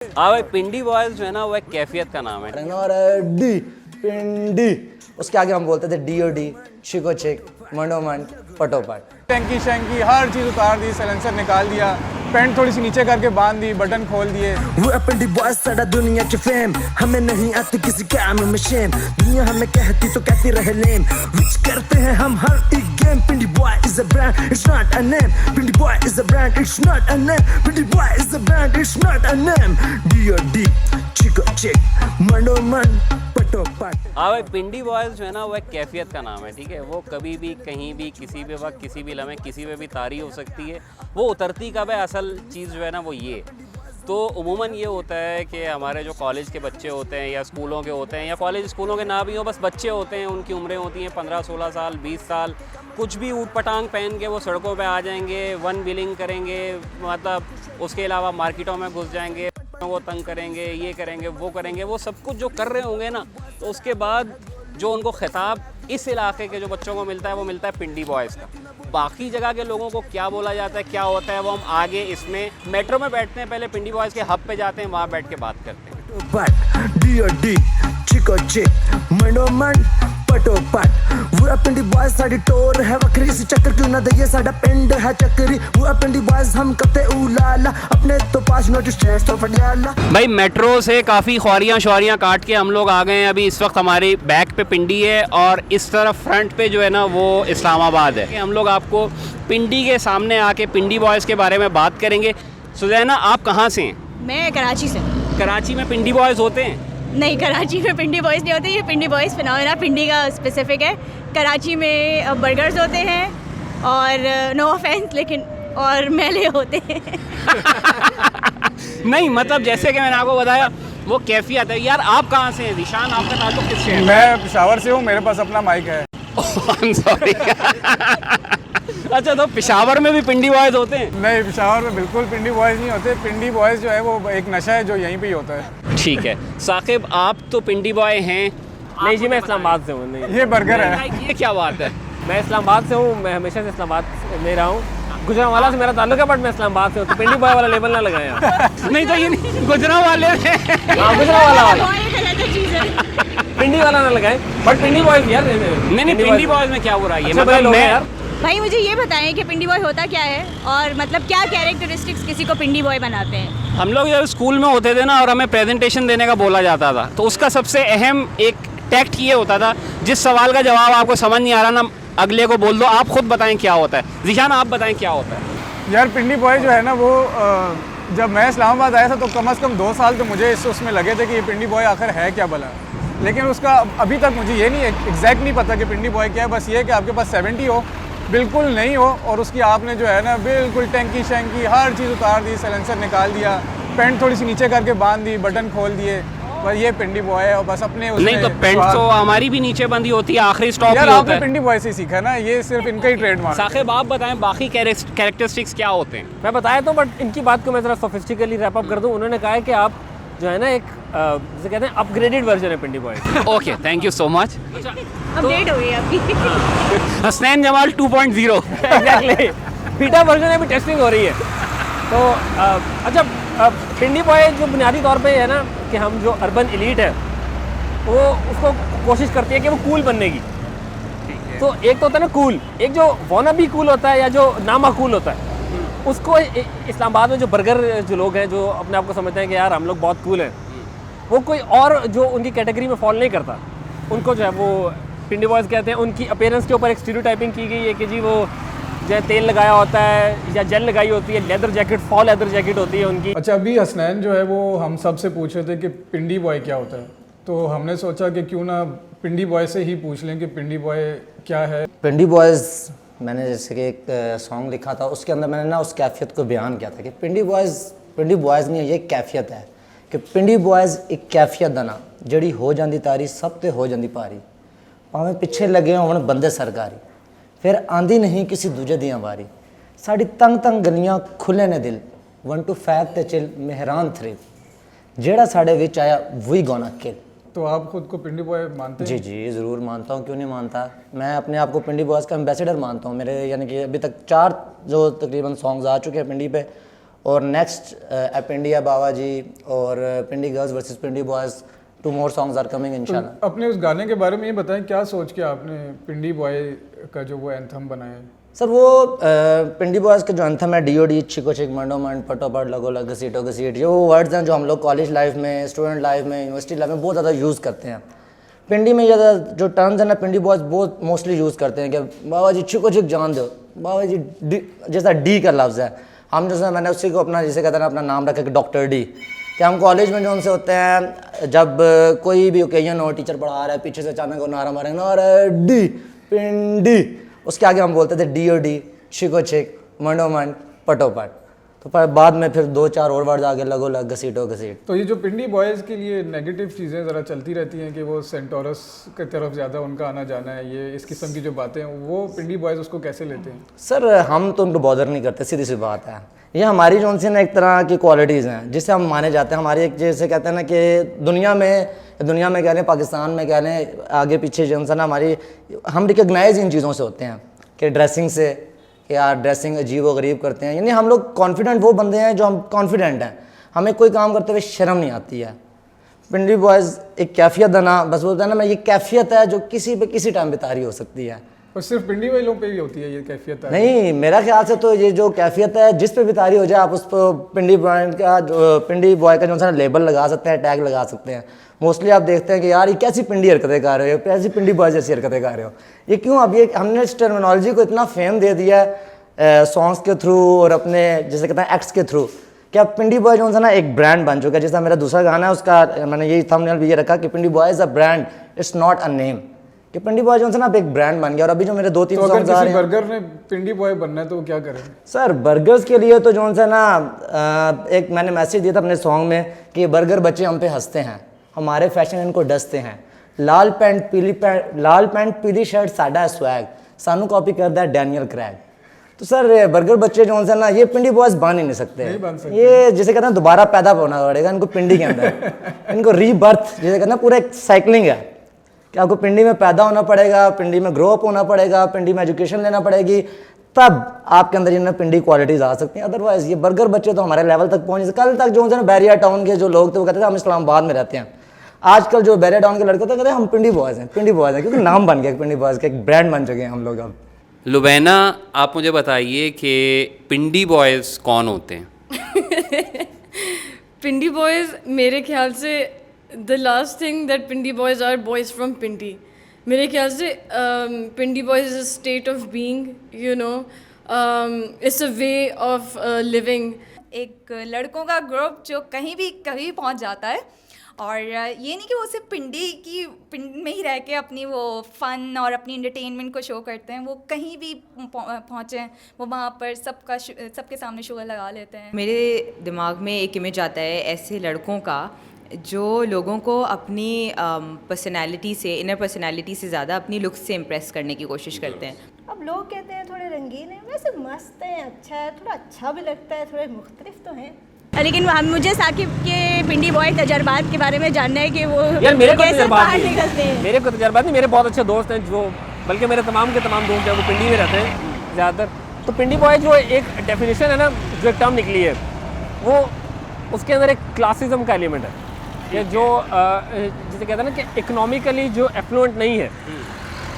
हाँ भाई, पिंडी बॉयज जो है ना वो एक कैफियत का नाम है। और डी पिंडी, उसके आगे हम बोलते थे डी ओ डी, चिको चिक, मंडोमंड, पटोपट। टैंकी शैंकी हर चीज़ उतार दी, साइलेंसर निकाल दिया, पैंट थोड़ी सी नीचे करके बांध दी, बटन खोल दिए। वो पिंडी बॉयज सारा दुनिया के फेम, हमें नहीं आती किसी काम में शेम, दुनिया हमें कहती तो कहती रहे लेम, विच करते हैं हम हर एक game. Pindi boy is a brand, it's not a name. Pindi boy is a brand, it's not a name. Pindi boy is a brand, it's not a name. D O D, चिको चिक, मंडो मन, पटोपट। हाँ भाई, पिंडी बॉयज जो है ना वो एक कैफियत का नाम है, ठीक है। वो कभी भी कहीं भी किसी भी वक्त किसी भी लम्हे किसी पे भी तारी हो सकती है। वो उतरती कब है, असल चीज़ जो है ना वो ये। तो उमूमन ये होता है कि हमारे जो कॉलेज के बच्चे होते हैं या स्कूलों के होते हैं, या कॉलेज स्कूलों के ना भी हो, बस बच्चे होते हैं, उनकी उम्रें होती हैं 15-16 साल, 20 साल, कुछ भी ऊट पटांग पहन के वो सड़कों पे आ जाएंगे, वन व्हीलिंग करेंगे, मतलब उसके अलावा मार्केटों में घुस जाएंगे, वो तंग करेंगे, ये करेंगे, वो करेंगे, वो सब कुछ जो कर रहे होंगे ना, तो उसके बाद जो उनको खिताब इस इलाके के जो बच्चों को मिलता है वो मिलता है पिंडी बॉयज़ का। बाकी जगह के लोगों को क्या बोला जाता है, क्या होता है, वो हम आगे इसमें मेट्रो में बैठते हैं, पहले पिंडी बॉयज़ के हब पे जाते हैं, वहाँ बैठ के बात करते हैं। डी ओ डी, चिको चिक, मंडो मन, पटोपट। वो पिंडी बॉयज साडी टोर है वक्री, सी चक्कर क्यों ना दइए, साडा पिंड है चक्री। वो पिंडी बॉयज हम कते उलाला, अपने तो पास नोटिस स्ट्रेस तो फटियाला। भाई, मेट्रो से काफ़ी ख्वारियाँ शवारियाँ काट के हम लोग आ गए हैं। अभी इस वक्त हमारी बैक पे पिंडी है और इस तरफ फ्रंट पे जो है ना वो इस्लामाबाद है। हम लोग आपको पिंडी के सामने आके पिंडी बॉयज़ के बारे में बात करेंगे। सुजैना, आप कहाँ से हैं? मैं कराची से। कराची में पिंडी बॉयज़ होते हैं? नहीं, कराची में पिंडी बॉयज़ नहीं होते, ये पिंडी बॉयज़ फिनोमेना पिंडी का स्पेसिफिक है। कराची में बर्गर्स होते हैं और नो ऑफेंस लेकिन और मेले होते हैं। नहीं, मतलब जैसे कि मैंने आपको बताया वो कैफियत है। यार, आप कहाँ से हैं? निशान, आपका ताल्लुक किससे है? मैं पेशावर से हूँ, मेरे पास अपना माइक है। सॉरी। अच्छा, तो पेशावर में भी पिंडी बॉयज़ होते हैं? नहीं, पेशावर में बिल्कुल पिंडी बॉयज़ नहीं होते। पिंडी बॉयज़ जो है वो एक नशा है जो यहीं पे ही होता है। ठीक है। साकिब, आप तो पिंडी बॉय हैं? नहीं जी, मैं इस्लामाबाद से हूँ। नहीं, ये बर्गर है। ये क्या बात है? मैं इस्लामाबाद से हूँ, मैं हमेशा से इस्लामाबाद में रहा हूँ। गुजरांवाला से मेरा ताल्लुक है, बट मैं इस्लामाबाद से हूँ, तो पिंडी बॉय वाला लेबल ना लगाएं आप। नहीं तो ये नहीं, गुजरांवाले हैं। हाँ, गुजरांवाला वाला, और एक अलग चीज़ है। पिंडी वाला ना लगाएं, बट पिंडी बॉय यार। नहीं, पिंडी बॉयज़ में क्या हो रहा है? अच्छा भाई, लोग हैं यार। भाई, मुझे ये बताएं कि पिंडी बॉय होता क्या है और मतलब क्या कैरेक्टरिस्टिक्स किसी को पिंडी बॉय बनाते हैं? हम लोग जब स्कूल में होते थे ना और हमें प्रेजेंटेशन देने का बोला जाता था, तो उसका सबसे अहम एक टैक्ट ये होता था, जिस सवाल का जवाब आपको समझ नहीं आ रहा ना, अगले को बोल दो, आप खुद बताएं क्या होता है। ज़ीशान, आप बताएं क्या होता है? यार, पिंडी बॉय जो है ना वो जब मैं इस्लामाबाद आया था तो कम से कम 2 साल तो मुझे उसमें लगे थे कि ये पिंडी बॉय आखिर है क्या भला। लेकिन उसका अभी तक मुझे ये नहीं एग्जैक्ट नहीं पता कि पिंडी बॉय क्या है। बस ये है कि आपके पास 70 हो, बिल्कुल नहीं हो, और उसकी आपने जो है ना बिल्कुल टैंकी शैंकी हर चीज़ उतार दी, साइलेंसर निकाल दिया, पैंट थोड़ी सी नीचे करके बांध दी, बटन खोल दिए, बस ये पिंडी बॉय है। और बस अपने नहीं तो पेंट तो हमारी भी नीचे बंदी होती है, आखिरी स्टॉप यार ही होता आपने है। पिंडी बॉय से सीखा ना, ये सिर्फ इनका ही ट्रेडमार्क। साकिब, आप बताएं बाकी कैरेक्टरिस्टिक्स क्या होते हैं? मैं बताया तो, बट इनकी बात को मैं ज़रा सोफिस्टिकली रैप अप कर दूँ। उन्होंने कहा है कि आप जो है ना एक जैसे कहते हैं अपग्रेडेड वर्जन है Pindi boy. Okay, thank you so much. Update हो गई आपकी। Hasnain Jamal 2.0। Exactly, beta version है, अभी टेस्टिंग हो रही है। तो अच्छा, पिंडी बॉय जो बुनियादी तौर पे है ना कि हम जो अर्बन एलीट है वो उसको कोशिश करती है कि वो कूल बनने की। तो एक तो होता है ना कूल, एक जो वाना भी कूल होता है या जो नामा कूल होता है, उसको इस्लामाबाद में जो बर्गर जो लोग हैं जो अपने आप को समझते हैं कि यार हम लोग बहुत कूल हैं, वो कोई और जो उनकी कैटेगरी में फॉल नहीं करता, उनको जो है वो पिंडी बॉयज़ कहते हैं। उनकी अपीयरेंस के ऊपर एक स्टीरियोटाइपिंग की गई है कि जी वो जो है तेल लगाया होता है या जेल लगाई होती है, leather jacket, fall leather jacket होती है उनकी। अच्छा, अभी हसनैन जो है वो हम सब से पूछ रहे थे कि पिंडी बॉय क्या होता है, तो हमने सोचा कि क्यों ना पिंडी बॉय से ही पूछ लें कि पिंडी बॉय क्या है। पिंडी बॉयज़, मैंने जैसे कि एक सॉन्ग लिखा था, उसके अंदर मैंने ना उस कैफियत को बयान किया था कि पिंडी बॉयज़ नहीं है, ये एक कैफियत है कि पिंडी बॉयज़ एक कैफियत दा ना जड़ी हो जाती तारी सब ते हो जाती भारी, भावें पिछे लगे होण बंदे सरकारी, फिर आंदी नहीं किसी दूजे दियां वारी, साड़ी तंग तंग गलियां खुले ने दिल, 1 to 5 ते चिल मेहरान थ्रिल, जेड़ा साढ़े विच आया वही गोना किल। तो आप खुद को पिंडी बॉय मानते हैं? जी जी, ज़रूर मानता हूँ, क्यों नहीं मानता। मैं अपने आप को पिंडी बॉयज़ का एम्बेसडर मानता हूँ। मेरे यानी कि अभी तक 4 जो तकरीबन सॉन्ग्स आ चुके हैं पिंडी पे, और नेक्स्ट एप इंडिया बाबा जी और पिंडी girls versus Pindi boys 2 more songs are coming इंशाल्लाह। अपने उस गाने के बारे में ये बताएं, क्या सोच के आपने पिंडी बॉय का जो वो एंथम बनाया है? सर वो पिंडी बॉयज़ का जो एंथम है DOD चिको चिक मंडो मंड पटो पट लगो लग घसीटो घसीट, ये वो वर्ड्स हैं जो हम लोग कॉलेज लाइफ में, स्टूडेंट लाइफ में, यूनिवर्सिटी लाइफ में बहुत ज़्यादा यूज़ करते हैं। पिंडी में ज़्यादा जो टर्म्स है ना पिंडी बॉयज़ बहुत मोस्टली यूज़ करते हैं कि बाबा जी चिको चिक जान दो, बाबा जी जैसा डी का लफ्ज़ है, हम जैसे मैंने उसी को अपना जिसे कहते हैं अपना नाम रखा कि डॉक्टर डी, कि हम कॉलेज में जो उनसे होते हैं जब कोई भी ओकेजन हो, टीचर पढ़ा रहा है, पीछे से अचानक नारा मारेंगे नारा डी पिंडी, उसके आगे हम बोलते थे DOD चिको चिक मंडो मंड पटो पट, तो पर बाद में फिर 2-4 और वर्ड आगे लगो लग घसीटो घसीट। तो ये जो पिंडी बॉयज़ के लिए नेगेटिव चीज़ें ज़रा चलती रहती हैं कि वो सेंटोरस की तरफ ज़्यादा उनका आना जाना है, ये इस किस्म की जो बातें हैं, वो पिंडी बॉयज़ उसको कैसे लेते हैं? सर हम तो उनको बॉदर नहीं करते, सीधी सी बात है, ये हमारी जो उनसे ना एक तरह की क्वालिटीज़ हैं जिससे हम माने जाते हैं। हमारी एक जैसे कहते हैं ना कि दुनिया में कह लें, पाकिस्तान में कह लें, आगे पीछे जो है ना हमारी, हम रिकग्नाइज इन चीज़ों से होते हैं कि ड्रेसिंग से, कि यार ड्रेसिंग अजीब व गरीब करते हैं, यानी हम लोग कॉन्फिडेंट वो बंदे हैं जो हम कॉन्फिडेंट हैं, हमें कोई काम करते हुए शर्म नहीं आती है। पिंडी बॉयज़ एक कैफियत है ना, बस बोलते हैं ना मैं, ये कैफियत है जो किसी पे किसी टाइम पे तारी हो सकती है। और सिर्फ पिंडी वालों पे ही होती है ये कैफियत? नहीं, मेरा ख्याल से तो ये जो कैफियत है जिस पे भी तारी हो जाए आप उस पर पिंडी ब्रांड का जो पिंडी बॉय का जो सा लेबल लगा सकते हैं, टैग लगा सकते हैं। मोस्टली आप देखते हैं कि यार ये कैसी पिंडी हरकतें कर रहे हो, कैसी पिंडी बॉय जैसी हरकतें कर रहे हो, ये क्यों? अब ये हमने इस टर्मिनोलॉजी को इतना फेम दे दिया है सॉन्ग्स के थ्रू और अपने जैसे कहते हैं एक्ट्स के थ्रू, कि अब पिंडी बॉय जो है ना एक ब्रांड बन चुका है। जैसा मेरा दूसरा गाना है उसका मैंने यही थंबनेल भी ये रखा कि Pindi boy is a brand, it's not a name, कि पिंडी बॉय जो है ना अब एक ब्रांड बन गया। और अभी जो मेरे 2-3 सॉन्ग्स आ रहे हैं, बर्गर ने पिंडी बॉय बनना है तो क्या करें? सर बर्गर्स के लिए तो जो है ना एक मैंने मैसेज दिया था अपने सॉन्ग में कि बर्गर बच्चे हम पे हंसते हैं, हमारे फैशन इनको डसते हैं, लाल पैंट पीली शर्ट साडा स्वैग, सानू कॉपी करता है डैनियल क्रैग। तो सर बर्गर बच्चे जो है ना ये पिंडी बॉयज़ बन ही नहीं सकते, ये जिसे कहते हैं दोबारा पैदा होना पड़ेगा इनको पिंडी के अंदर, इनको रीबर्थ जिसे कहते हैं, पूरा एक साइकिलिंग है कि आपको पिंडी में पैदा होना पड़ेगा, पिंडी में ग्रो अप होना पड़ेगा, पिंडी में एजुकेशन लेना पड़ेगी, तब आपके अंदर ये ना पिंडी क्वालिटीज़ आ सकती हैं। अदरवाइज़ ये बर्गर बच्चे तो हमारे लेवल तक पहुँच, कल तक जो है ना बैरिया टाउन के जो लोग थे वो कहते थे हम इस्लामाबाद में रहते हैं, आजकल जो बैरिया टाउन के लड़के होते हैं कहते हैं हम पिंडी बॉयज़ हैं, क्योंकि नाम बन गया पिंडी बॉयज़ का, एक ब्रांड बन चुके हैं हम लोग अब। लुबैना, आप मुझे बताइए कि पिंडी बॉयज़ कौन होते हैं? पिंडी बॉयज़ मेरे ख्याल से the last thing that Pindi boys are boys from Pindi. मेरे ख्याल से Pindi boys is a state of being, you know, it's a way of living. एक लड़कों का ग्रुप जो कहीं भी कभी पहुंच जाता है, और ये नहीं कि वो सिर्फ पिंड में ही रह के अपनी वो फ़न और अपनी इंटरटेनमेंट को शो करते हैं, वो कहीं भी पहुँचें वो वहाँ पर सबके सामने शो लगा लेते हैं। मेरे दिमाग में एक इमेज आता है ऐसे लड़कों का जो लोगों को अपनी पर्सनैलिटी से, इनर पर्सनैलिटी से ज़्यादा अपनी लुक्स से इम्प्रेस करने की कोशिश करते हैं। अब लोग कहते हैं थोड़े रंगीन हैं, वैसे मस्त हैं, अच्छा है, थोड़ा अच्छा भी लगता है, थोड़े मुख्तलिफ तो हैं। लेकिन मुझे साकिब के पिंडी बॉय तजर्बात के बारे में जानना है कि वो यार मेरे को कैसे तजर्बात बाहर नहीं, निकलते हैं। मेरे को तजर्बात नहीं, मेरे बहुत अच्छे दोस्त हैं जो, बल्कि मेरे तमाम के तमाम दोस्त हैं वो पिंडी में रहते हैं ज़्यादातर। तो पिंडी बॉय जो एक डेफिनेशन है ना, जो एक टर्म निकली है, वो उसके अंदर एक क्लासिज्म का एलिमेंट है, कि जो जिसे कहते हैं ना कि इकोनॉमिकली जो एफ्लुएंट नहीं है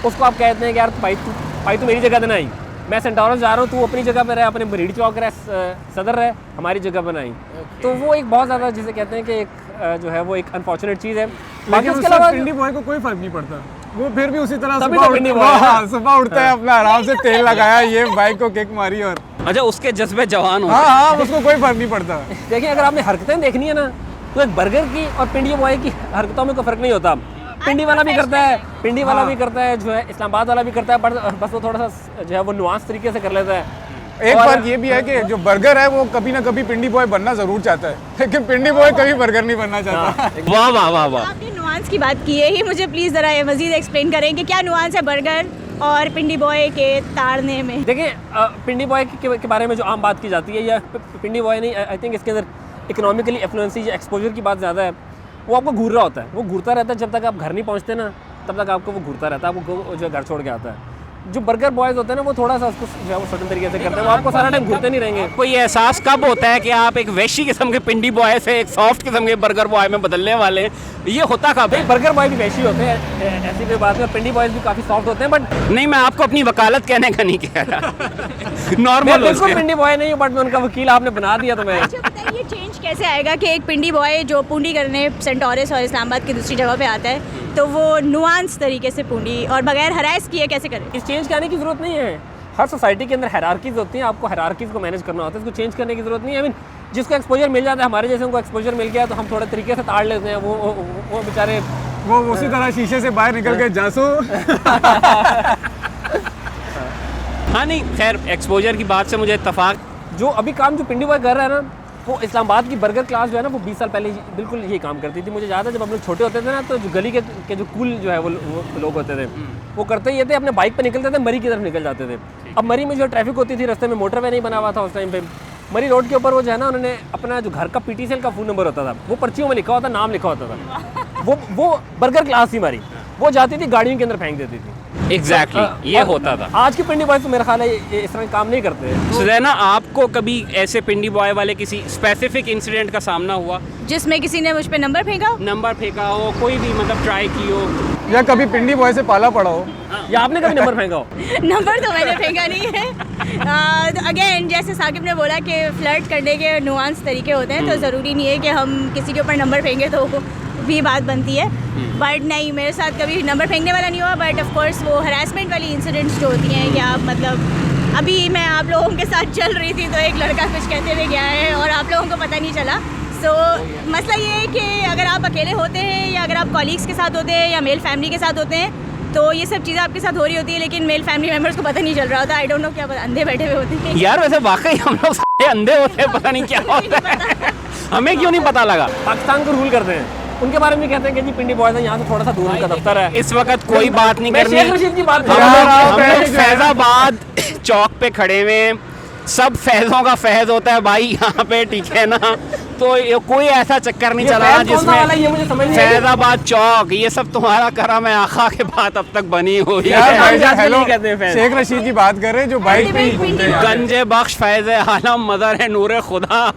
उसको आप कहते हैं कि यार भाई तू मेरी जगह देना ही, मैं सेंटोरस जा रहा हूँ, तू अपनी जगह पर रहे, अपने बरीड चौक रहे, सदर रहे, हमारी जगह पर नहीं। तो वो एक बहुत ज़्यादा जिसे कहते हैं कि एक जो है वो एक अनफॉर्चुनेट चीज़ है। लेकिन उसके अलावा पिंडी बॉय को कोई फर्क नहीं पड़ता, वो फिर भी उसी तरह सुबह उठता है, अपना आराम से तेल लगाया, ये बाइक को किक मारी और अच्छा उसके जज्बे जवान हो। हाँ, उसको कोई फर्क नहीं पड़ता। देखिए अगर आपने हरकतें देखनी है ना, तो एक बर्गर की और पिंडी बॉय की हरकतों में कोई फ़र्क नहीं होता। पिंडी वाला भी करता है, पिंडी वाला भी करता है, जो है इस्लामाबाद वाला भी करता है, बस वो थोड़ा सा जो है वो नुआंस तरीके से कर लेता है। एक फर्क ये भी है कि जो बर्गर है वो कभी ना कभी पिंडी बॉय बनना जरूर चाहता है, लेकिन पिंडी बॉय कभी बर्गर नहीं बनना चाहता। वाह वाह वाह वाह। आपने नुआंस की बात की है, ही मुझे प्लीज़ ज़रा मज़ीद एक्सप्लेन करें कि क्या नुआंस है बर्गर और पिंडी बॉय के ताड़ने में। देखिए पिंडी बॉय के बारे में जो आम बात की जाती है, या पिंडी बॉय नहीं, आई थिंक इसके अंदर इकोनॉमिकली एफ्लुएंसी या एक्सपोजर की बात ज़्यादा है। वो आपको घूर रहा होता है, वो घूरता रहता है, जब तक आप घर नहीं पहुँचते ना तब तक आपको वो घूरता रहता है, आपको जो घर छोड़ के आता है। जो बर्गर बॉयज़ होते हैं ना वो थोड़ा सा उसको जो है वो सर्टन तरीके से करते हैं, वो आपको सारा टाइम घूरते नहीं रहेंगे। कोई एहसास कब होता है कि आप एक वैशी किस्म के पिंडी बॉय से एक सॉफ्ट किस्म के बर्गर बॉय में बदलने वाले हैं, ये होता कब है? बर्गर बॉय भी वैसे ही होते हैं, ऐसी कोई बात नहीं, पिंडी बॉयज़ भी काफ़ी सॉफ्ट होते हैं, बट नहीं, मैं आपको अपनी वकालत कहने का नहीं कह रहा, मैं नॉर्मल बिल्कुल पिंडी बॉय नहीं हूँ, बट मैं उनका वकील आपने बना दिया तो मैं अच्छा बताइए ये चेंज कैसे आएगा कि एक पिंडी बॉय जो पूंडी करने सेंटोरस और इस्लामाबाद की दूसरी जगह पे आता है तो वो नुआंस तरीके से पूंडी और बगैर हरास किए कैसे करे? इस चेंज के आने की ज़रूरत नहीं है। हर सोसाइटी के अंदर हायरार्कीज़ होती हैं, आपको हायरार्कीज़ को मैनेज करना होता है, इसको चेंज करने की ज़रूरत नहीं है। आई मीन जिसको एक्सपोजर मिल जाता है, हमारे जैसे उनको एक्सपोजर मिल गया तो हम थोड़े तरीके से ताड़ लेते हैं, वो बेचारे वो उसी तरह शीशे से बाहर निकल के जासू। हाँ नहीं, खैर एक्सपोजर की बात से मुझे इत्तफाक। जो अभी काम जो पिंडी बॉय कर रहा है ना, वो इस्लामाबाद की बर्गर क्लास जो है ना, वो 20 साल पहले बिल्कुल यही काम करती थी। मुझे याद है जब हम लोग छोटे होते थे ना, तो जो गली के जो कूल जो है वो लोग होते थे, वो करते ये थे, अपने बाइक पे निकलते थे, मरी की तरफ निकल जाते थे। अब मरी में जो ट्रैफिक होती थी, रास्ते में मोटरवे नहीं बना हुआ था उस टाइम पे, मरी रोड के ऊपर वो जो है ना, उन्होंने अपना जो घर का PTCL का फ़ोन नंबर होता था वो पर्चियों में लिखा होता, नाम लिखा होता था, वो बर्गर क्लास थी हमारी, वो जाती थी गाड़ियों के अंदर फेंक देती थी। एग्जैक्टली ये होता था। आज के पिंडी बॉय तो मेरा ख्याल है ये इस तरह काम नहीं करते। सुजैना, आपको कभी ऐसे पिंडी बॉय वाले किसी स्पेसिफिक इंसिडेंट का सामना हुआ जिसमें किसी ने मुझ पे नंबर फेंका हो? नंबर फेंका हो, कोई भी मतलब ट्राई की हो, या कभी पिंडी बॉय से पाला पड़ा हो, या आपने कभी नंबर फेंका हो? नंबर तो मैंने फेंका नहीं है। अगेन जैसे साकिब ने बोला कि फ्लर्ट करने के नुआंस तरीके होते हैं, तो ज़रूरी नहीं है कि हम किसी के ऊपर नंबर फेंके तो भी बात बनती है। बट नहीं, मेरे साथ कभी नंबर फेंकने वाला नहीं हुआ, बट ऑफ कोर्स वो हरासमेंट वाली इंसिडेंट्स जो होती हैं, या मतलब अभी मैं आप लोगों के साथ चल रही थी तो एक लड़का कुछ कहते हुए गया है और आप लोगों को पता नहीं चला। सो मसला ये है कि अगर आप अकेले होते हैं या अगर आप कॉलीग्स के साथ होते हैं या मेल फैमिली के साथ होते हैं तो ये सब चीज़ें आपके साथ हो रही होती है, लेकिन मेल फैमिली मेम्बर्स को पता नहीं चल रहा होता। आई डोंट नो, क्या पता, अंधे बैठे हुए होते हैं यार वैसे वाकई हम लोग सारे अंधे होते हैं, पता नहीं क्या होता है, हमें क्यों नहीं पता लगा। पाकिस्तान को रूल करते हैं, उनके बारे में कहते हैं कि जी पिंडी बॉयज़ है, यहाँ से थोड़ा सा दूर उनका दफ्तर है। इस वक्त कोई बात नहीं मैं करनी, शेख रशीद की बात कर हम रहा हूँ। लोग फैजाबाद चौक पे खड़े हुए, सब फैज़ों का फैज़ होता है भाई यहाँ पे, ठीक है ना, तो ये कोई ऐसा चक्कर नहीं चला जिसमें फैजाबाद चौक ये सब तुम्हारा करम है, आखा के बाद अब तक बनी हुई है। हेलो, शेख रशीद की बात कर रहे हैं जो बाइक पे ही घूमते हैं। गंजे बख्श फैज़ आलम मदर है नूर खुदा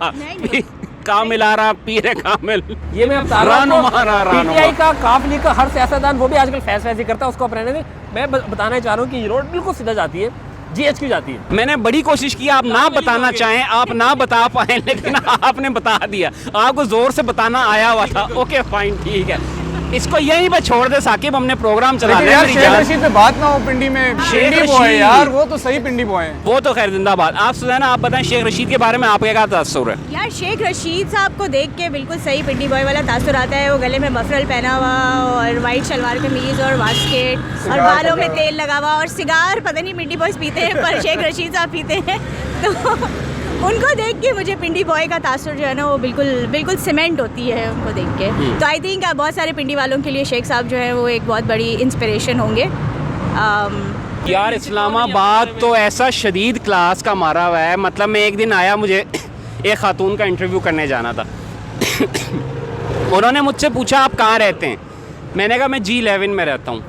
कामिल आ रहा पीर कामिल। ये मैं बता रहा हूँ, PTI का काफिले का हर सियासतदान वो भी आजकल फैज ही करता है, उसको अपने में मैं बताना चाह रहा हूँ कि ये रोड बिल्कुल सीधा जाती है, GHQ जाती है। मैंने बड़ी कोशिश की आप ना बताना चाहें, आप ना बता पाए, लेकिन आपने बता दिया, आपको जोर से बताना आया हुआ था। ओके फाइन, ठीक है, इसको यहीं पे छोड़ दे साकिब, हमने प्रोग्राम चला लेकिन यार शेख रशीद पे बात ना हो पिंडी में, पिंडी बॉय यार वो तो सही पिंडी बॉय है। वो तो खैर जिंदाबाद। आप सुजाना, आप बताएं शेख रशीद के बारे में आपका क्या तासुर है? यार शेख रशीद साहब को देख के बिल्कुल सही पिंडी बॉय वाला तासुर आता है। वो गले में मफरल पहना हुआ और वाइट शलवार कमीज और वास्केट और बालों में तेल लगा हुआ और सिगार, पता नहीं पिंडी बॉयज पीते हैं पर शेख रशीद साहब पीते हैं, तो उनको देख के मुझे पिंडी बॉय का तासुर जो है ना वो बिल्कुल सीमेंट होती है उनको देख के। तो आई थिंक बहुत सारे पिंडी वालों के लिए शेख साहब जो है वो एक बहुत बड़ी इंस्पिरेशन होंगे। यार इस्लामाबाद तो ऐसा शदीद क्लास का मारा हुआ है, मतलब मैं एक दिन आया, मुझे एक खातून का इंटरव्यू करने जाना था उन्होंने मुझसे पूछा आप कहाँ रहते हैं, मैंने कहा मैं G11 में रहता हूँ।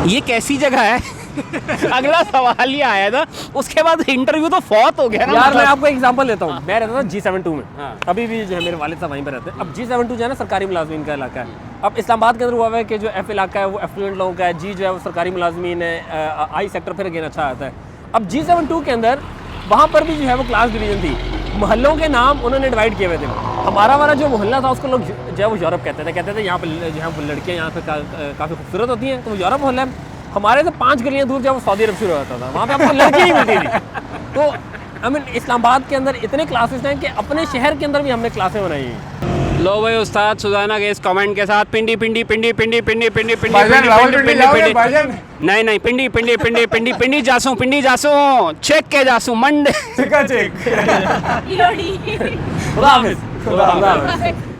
ये कैसी जगह है अगला सवाल ये आया था, उसके बाद इंटरव्यू तो फौत हो गया ना। यार मैं आपको एग्जांपल देता हूँ, मैं रहता था G72 में, अभी भी जो है मेरे वालिद साहब वहीं पे रहते हैं। अब G72 जो है ना सरकारी मुलाजमीन का इलाका है। अब इस्लामाबाद के अंदर हुआ है कि जो F इलाका है वो एफ्लुएंट लोगों का है, G जो है वो सरकारी मुलाजमीन है, I सेक्टर फिर अगेन अच्छा आता है। अब G72 के अंदर वहाँ पर भी जो है वो क्लास डिवीजन थी, मोहल्लों के नाम उन्होंने डिवाइड किए हुए थे। हमारा वाला जो मोहल्ला था उसको लोग जो है वो यूरोप कहते थे यहाँ पर जो है लड़कियाँ यहाँ पे काफ़ी खूबसूरत होती हैं, तो वो यूरोप मोहल्ला है। हमारे से 5 गलियाँ दूर जब वो सऊदी अरब शुरू होता था, वहाँ पे आपको लड़की नहीं मिलती थी। तो आई मीन इस्लामाबाद के अंदर इतने क्लासेस हैं कि अपने शहर के अंदर भी हमने क्लासें बनाई हैं। लो भाई उस्ताद सुजाना के इस कमेंट के साथ पिंडी पिंडी पिंडी पिंडी पिंडी पिंडी पिंडी नहीं नहीं पिंडी पिंडी पिंडी पिंडी पिंडी जासूं चेक के जासूं मंडे चेक लोहड़ी। खुदा हाफिज़।